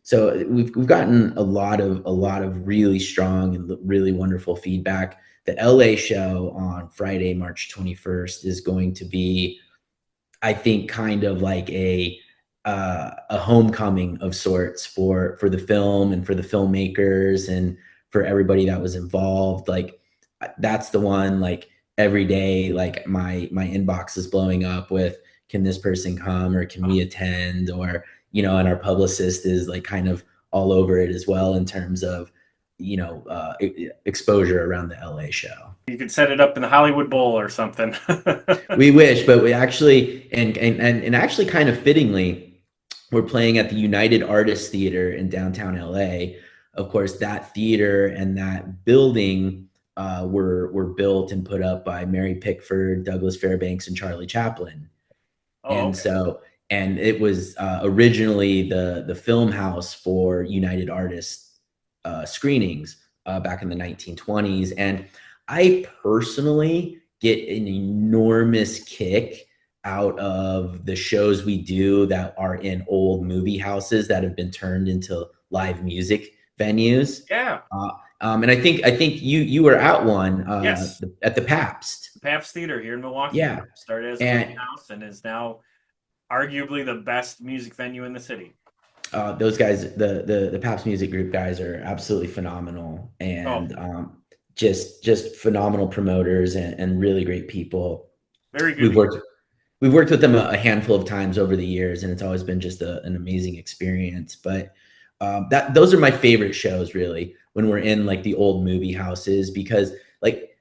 S9: So we've gotten a lot of really strong and really wonderful feedback. The LA show on Friday, March 21st is going to be, I think, kind of like a homecoming of sorts for the film and for the filmmakers and for everybody that was involved. Like, that's the one, like, every day, like my inbox is blowing up with, can this person come, or can we attend, or and our publicist is like kind of all over it as well in terms of exposure around the LA show.
S3: You could set it up in the Hollywood Bowl or something.
S9: We wish, but we actually and actually kind of fittingly, we're playing at the United Artists Theater in downtown LA. Of course, that theater and that building were built and put up by Mary Pickford, Douglas Fairbanks, and Charlie Chaplin. And it was originally the film house for United Artists screenings back in the 1920s. And I personally get an enormous kick out of the shows we do that are in old movie houses that have been turned into live music venues.
S3: Yeah.
S9: And I think you were at one
S3: yes.
S9: at the Pabst.
S3: Pabst Theater here in Milwaukee.
S9: Yeah.
S3: Started as a movie house and is now arguably the best music venue in the city.
S9: Those guys, the Pabst Music Group guys, are absolutely phenomenal, and just phenomenal promoters and really great people.
S3: Very good.
S9: We've worked with them a handful of times over the years, and it's always been just an amazing experience. But those are my favorite shows, really, when we're in like the old movie houses, because like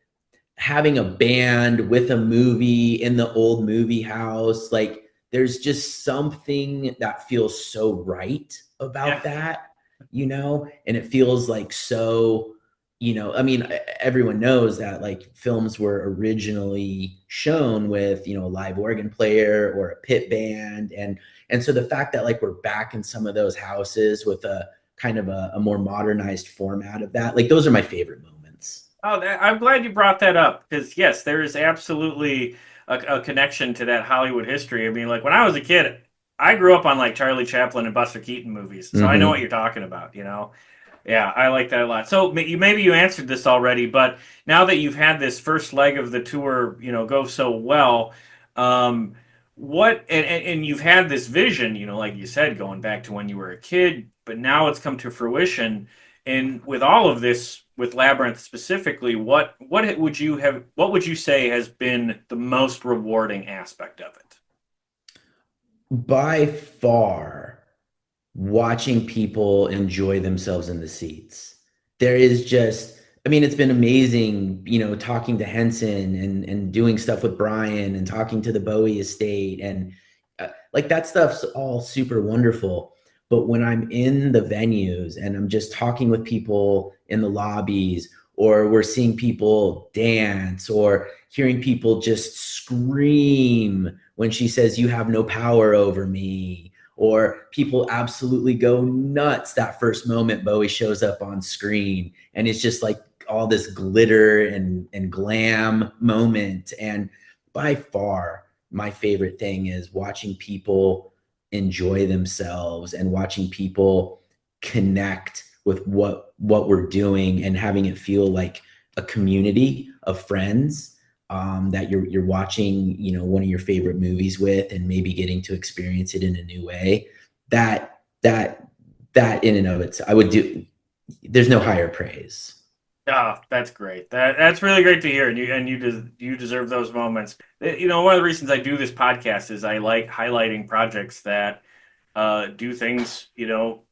S9: having a band with a movie in the old movie house, like, there's just something that feels so right about that. and it feels like so, I mean, everyone knows that like films were originally shown with, a live organ player or a pit band. And so the fact that like we're back in some of those houses with a kind of a more modernized format of that, like those are my favorite moments.
S3: Oh, I'm glad you brought that up because yes, there is absolutely a connection to that Hollywood history. I mean, like when I was a kid, I grew up on like Charlie Chaplin and Buster Keaton movies, so I know what
S9: Mm-hmm.
S3: you're talking about. Yeah, I like that a lot. So maybe you answered this already, but now that you've had this first leg of the tour, go so well, um, what and you've had this vision, like you said, going back to when you were a kid, but now it's come to fruition. And with all of this, with Labyrinth specifically, what would you say has been the most rewarding aspect of it?
S9: By far, watching people enjoy themselves in the seats. There is just, I mean, it's been amazing, talking to Henson and doing stuff with Brian and talking to the Bowie estate. And like that stuff's all super wonderful. But when I'm in the venues and I'm just talking with people in the lobbies, or we're seeing people dance, or hearing people just scream when she says, "You have no power over me," or people absolutely go nuts that first moment Bowie shows up on screen, and it's just like all this glitter and glam moment. And by far my favorite thing is watching people enjoy themselves and watching people connect with what we're doing and having it feel like a community of friends, that you're watching, one of your favorite movies with, and maybe getting to experience it in a new way. That in and of itself, I would do. There's no higher praise.
S3: Oh, that's great. That's really great to hear, and you deserve those moments. One of the reasons I do this podcast is I like highlighting projects that do things,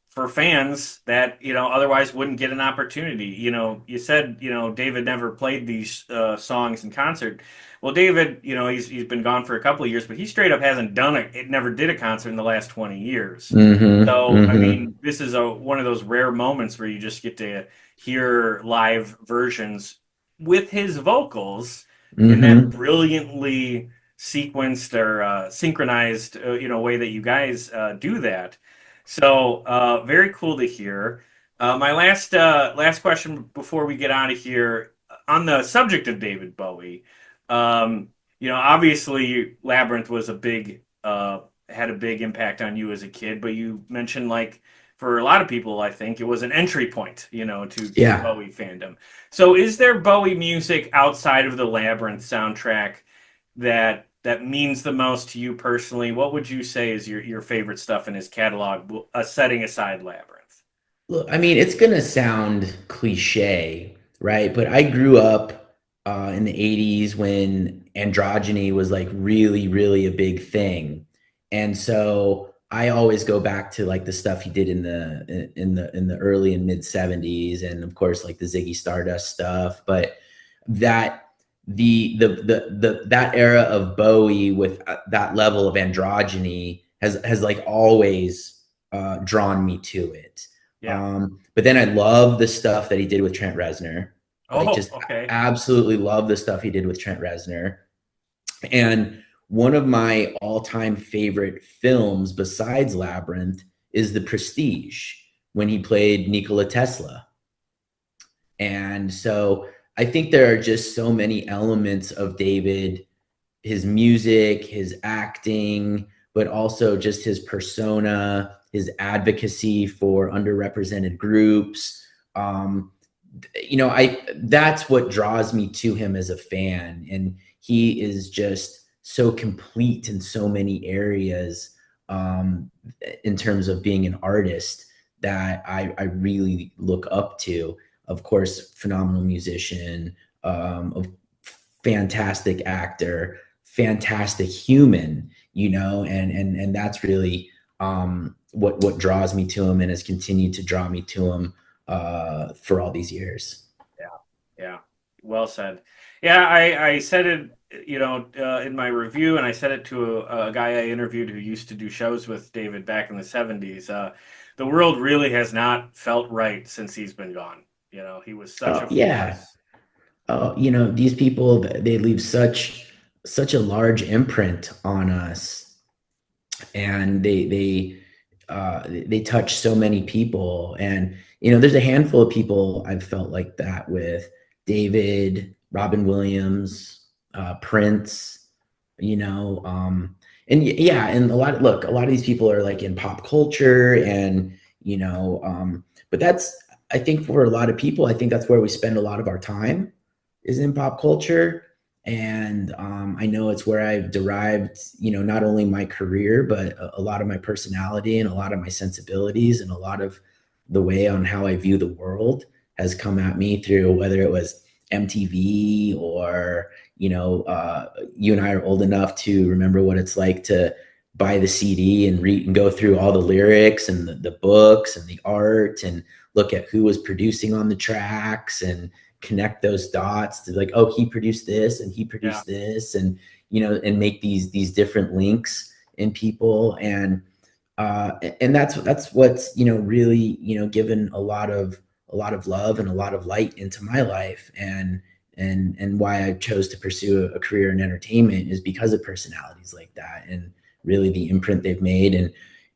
S3: for fans that, otherwise wouldn't get an opportunity. You said, David never played these songs in concert. Well, David, he's been gone for a couple of years, but he straight up hasn't done it. It never did a concert in the last 20 years.
S9: Mm-hmm,
S3: So, I
S9: mm-hmm,
S3: mean, this is one of those rare moments where you just get to hear live versions with his vocals in that
S9: mm-hmm.
S3: brilliantly sequenced or synchronized, way that you guys do that. So very cool to hear. My last question before we get out of here on the subject of David Bowie. Um, obviously Labyrinth was had a big impact on you as a kid, but you mentioned like for a lot of people, I think it was an entry point, to
S9: Yeah.
S3: Bowie fandom. So is there Bowie music outside of the Labyrinth soundtrack that means the most to you personally? What would you say is your favorite stuff in his catalog, setting aside Labyrinth?
S9: Look, I mean, it's gonna sound cliche, right? But I grew up in the '80s when androgyny was like really, really a big thing, and so I always go back to like the stuff he did in the early and mid '70s, and of course like the Ziggy Stardust stuff. But that that era of Bowie with that level of androgyny has like always drawn me to it.
S3: Yeah.
S9: But then I love the stuff that he did with Trent Reznor. Like
S3: Oh,
S9: just
S3: okay.
S9: absolutely love the stuff he did with Trent Reznor. And one of my all-time favorite films besides Labyrinth is The Prestige, when he played Nikola Tesla. And so I think there are just so many elements of David, his music, his acting, but also just his persona, his advocacy for underrepresented groups. I that's what draws me to him as a fan, and he is just so complete in so many areas, in terms of being an artist that I really look up to. Of course, phenomenal musician, of fantastic actor, fantastic human, and that's really what draws me to him and has continued to draw me to him for all these years.
S3: Yeah. Yeah. Well said. Yeah, I said it, in my review, and I said it to a guy I interviewed who used to do shows with David back in the '70s. the world really has not felt right since he's been gone. He was such
S9: Oh
S3: a
S9: yeah.
S3: force.
S9: These people, they leave such a large imprint on us, and they touch so many people. And there's a handful of people I've felt like that with: David, Robin Williams, Prince, and a lot of these people are like in pop culture, and but that's, I think, for a lot of people, I think that's where we spend a lot of our time, is in pop culture. And I know it's where I've derived, not only my career, but a lot of my personality and a lot of my sensibilities, and a lot of the way on how I view the world has come at me through, whether it was MTV, or you and I are old enough to remember what it's like to buy the CD and read and go through all the lyrics and the books and the art, and look at who was producing on the tracks, and connect those dots to, like, oh, he produced this and he produced this, and and make these different links in people. And that's what's really given a lot of love and a lot of light into my life. And why I chose to pursue a career in entertainment is because of personalities like that, and really the imprint they've made. And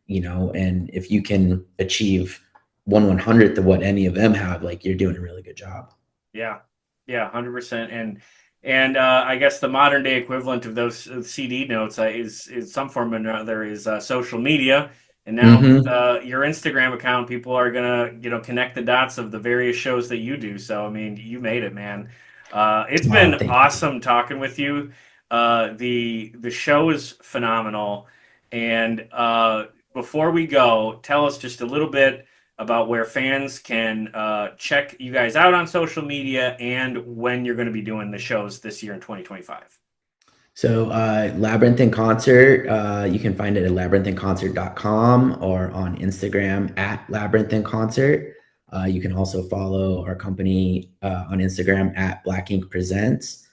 S9: if you can achieve 1/100th of what any of them have, like, you're doing a really good job.
S3: Yeah, 100%. And I guess the modern day equivalent of those CD notes is some form or another is social media. And now with your Instagram account, people are gonna connect the dots of the various shows that you do. So I mean, you made it, man. It's
S9: Oh,
S3: been
S9: thank you.
S3: awesome talking with you. The show is phenomenal. And before we go, tell us just a little bit about where fans can check you guys out on social media, and when you're going to be doing the shows this year in 2025.
S9: So Labyrinth In Concert, you can find it at labyrinthinconcert.com, or on Instagram at Labyrinth In Concert. You can also follow our company on Instagram at Black Ink Presents,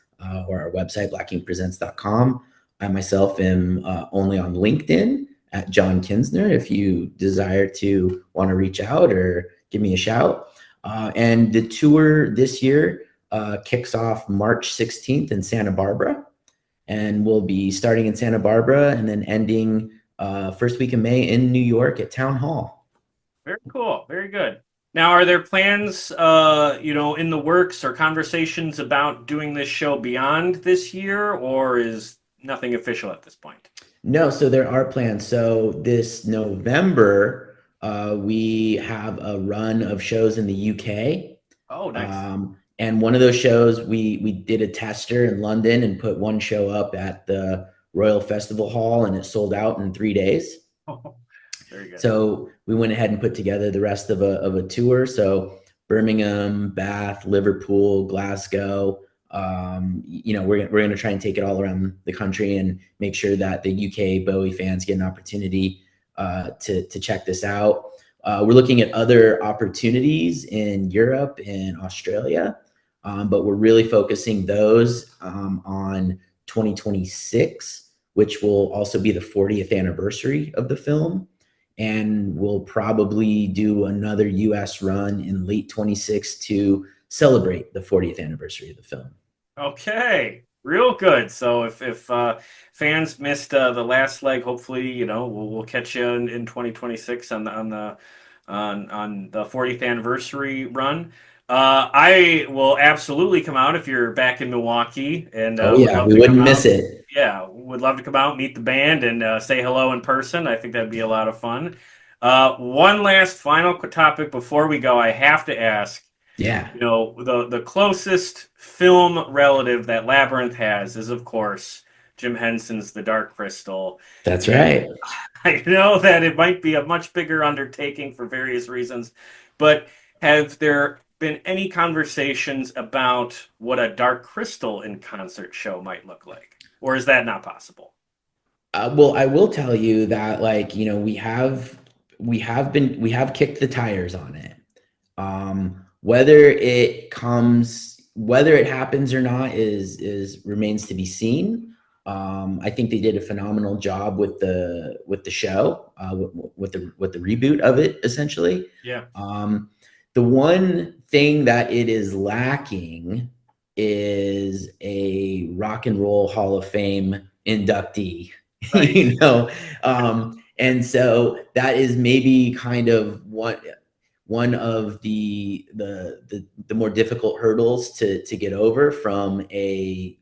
S9: or our website, blackinkpresents.com. I myself am only on LinkedIn at John Kinsner, if you desire to want to reach out or give me a shout. And the tour this year kicks off March 16th in Santa Barbara. And we'll be starting in Santa Barbara and then ending first week of May in New York at Town Hall.
S3: Very cool. Very good. Now, are there plans, in the works or conversations about doing this show beyond this year, or is nothing official at this point?
S9: No, so there are plans. So this November, we have a run of shows in the UK.
S3: Oh, nice.
S9: And one of those shows, we did a tester in London and put one show up at the Royal Festival Hall, and it sold out in 3 days.
S3: Oh, very good.
S9: So we went ahead and put together the rest of a tour. So Birmingham, Bath, Liverpool, Glasgow. We're going to try and take it all around the country and make sure that the UK Bowie fans get an opportunity to check this out. We're looking at other opportunities in Europe and Australia, but we're really focusing those on 2026, which will also be the 40th anniversary of the film. And we'll probably do another US run in late 26 to celebrate the 40th anniversary of the film.
S3: Okay, real good. So if fans missed the last leg, hopefully we'll catch you in 2026 on the 40th anniversary run. I will absolutely come out if you're back in Milwaukee, and
S9: we wouldn't miss it.
S3: Yeah, would love to come out, meet the band, and say hello in person. I think that'd be a lot of fun. One last final topic before we go, I have to ask.
S9: Yeah.
S3: The closest film relative that Labyrinth has is, of course, Jim Henson's The Dark Crystal.
S9: That's right.
S3: I know that it might be a much bigger undertaking for various reasons, but have there been any conversations about what a Dark Crystal in concert show might look like? Or is that not possible?
S9: Well, I will tell you that, we have kicked the tires on it. Whether it happens or not is remains to be seen. I think they did a phenomenal job with the show, with the reboot of it, essentially.
S3: Yeah.
S9: The one thing that it is lacking is a Rock and Roll Hall of Fame inductee,
S3: Right.
S9: you know, and so that is maybe kind of one of the more difficult hurdles to get over from a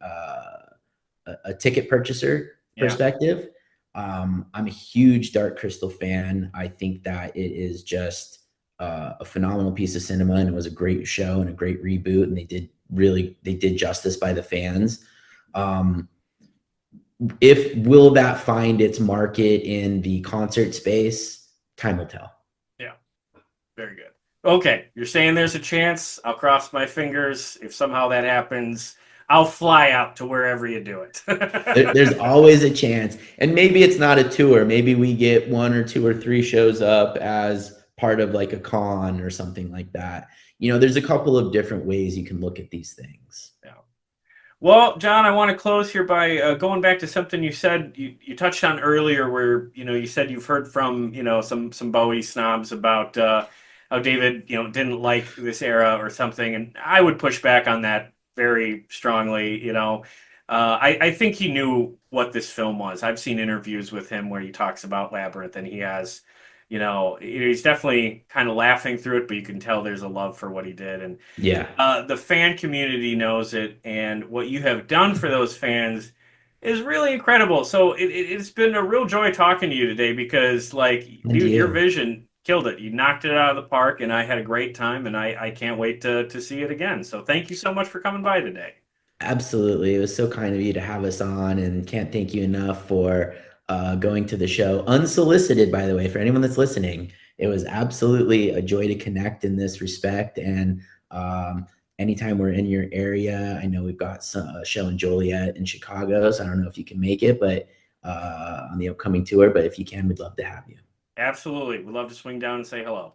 S9: ticket purchaser perspective. I'm a huge Dark Crystal fan. I think that it is just a phenomenal piece of cinema, and it was a great show and a great reboot, and they did justice by the fans. If will that find its market in the concert space? Time will tell.
S3: Yeah, very good. Okay, you're saying there's a chance. I'll cross my fingers. If somehow that happens, I'll fly out to wherever you do it.
S9: There's always a chance. And maybe it's not a tour. Maybe we get 1 or 2 or 3 shows up as part of like a con or something like that. You know, there's a couple of different ways you can look at these things.
S3: Yeah. Well, John, I want to close here by going back to something you said. You touched on earlier where, you said you've heard from, some Bowie snobs about how David, didn't like this era or something. And I would push back on that very strongly. I think he knew what this film was. I've seen interviews with him where he talks about Labyrinth, and he has, he's definitely kind of laughing through it, but you can tell there's a love for what he did. And
S9: yeah,
S3: the fan community knows it, and what you have done for those fans is really incredible. So it's been a real joy talking to you today because, your vision killed it. You knocked it out of the park, and I had a great time, and I can't wait to see it again. So thank you so much for coming by today.
S9: Absolutely. It was so kind of you to have us on, and can't thank you enough for going to the show unsolicited, by the way, for anyone that's listening. It was absolutely a joy to connect in this respect. And anytime we're in your area, I know we've got a show in Joliet in Chicago, so I don't know if you can make it, but on the upcoming tour, but if you can, we'd love to have you.
S3: Absolutely. We'd love to swing down and say hello.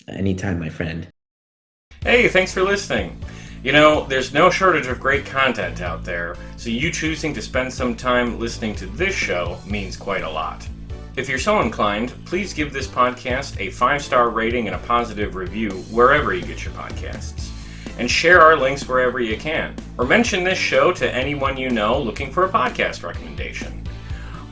S9: Anytime, my friend.
S8: Hey, thanks for listening. There's no shortage of great content out there, so you choosing to spend some time listening to this show means quite a lot. If you're so inclined, please give this podcast a 5-star rating and a positive review wherever you get your podcasts. And share our links wherever you can, or mention this show to anyone you know looking for a podcast recommendation.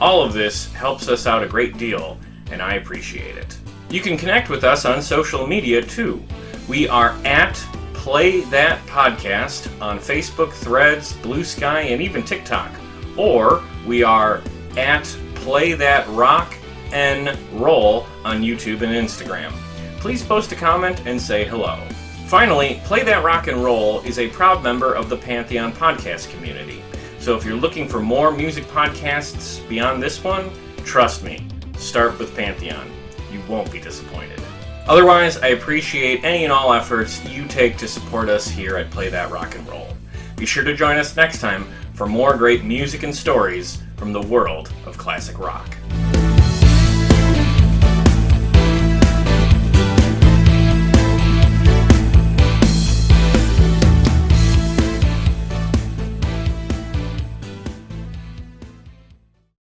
S8: All of this helps us out a great deal, and I appreciate it. You can connect with us on social media too. We are at Play That Podcast on Facebook, Threads, Blue Sky, and even TikTok. Or we are at Play That Rock and Roll on YouTube and Instagram. Please post a comment and say hello. Finally, Play That Rock and Roll is a proud member of the Pantheon podcast community. So if you're looking for more music podcasts beyond this one, trust me, start with Pantheon. You won't be disappointed. Otherwise, I appreciate any and all efforts you take to support us here at Play That Rock and Roll. Be sure to join us next time for more great music and stories from the world of classic rock.